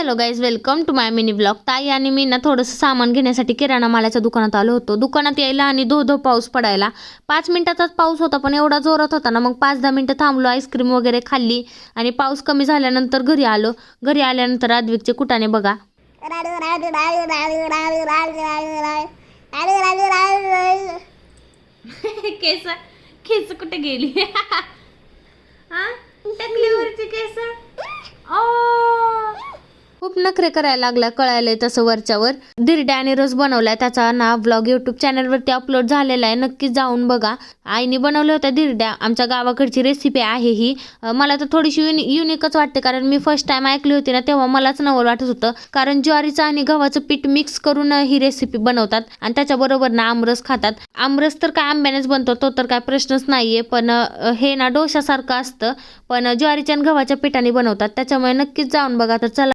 Hello guys, welcome to my mini blog. ताई आणि मी ना थोडंसं सामान घेण्यासाठी किराणा मालाच्या दुकानात आलो होतो. दुकानात यायला आणि धो धो पाऊस पडायला. 5 मिनिटाचाच पाऊस होता, पण एवढा जोरात होता ना, मग 5-10 मिनिटं थांबलो, आईस्क्रीम वगैरे खाल्ली आणि पाऊस कमी झाल्यानंतर घरी आलो. घरी आल्यानंतर अद्विकचे कुटाणे बघा. केस केस कुठे गेली? हा, टकलीवरची केस. खूप नखरे करायला लागला, कळायलंय तसं वरच्यावर. धिरड्या आणि रस बनवलाय, त्याचा ना व्लॉग यूट्यूब चॅनलवरती अपलोड झालेला आहे, नक्कीच जाऊन बघा. आईने बनवल्या होत्या धिरड्या, आमच्या गावाकडची रेसिपी आहे ही. मला तर थोडीशी युनिकच वाटते, कारण मी फर्स्ट टाइम ऐकली होती ना, तेव्हा मलाच नवल वाटत होतं, कारण ज्वारीचं आणि गव्हाचं पीठ मिक्स करून ही रेसिपी बनवतात आणि त्याच्याबरोबर ना आमरस खातात. आमरस तर काय आंब्यानेच बनतो, तो तर काय प्रश्नच नाहीये, पण हे ना डोशासारखं असतं, पण ज्वारीच्या आणि गव्हाच्या पिठाने बनवतात, त्याच्यामुळे नक्कीच जाऊन बघा. तर चला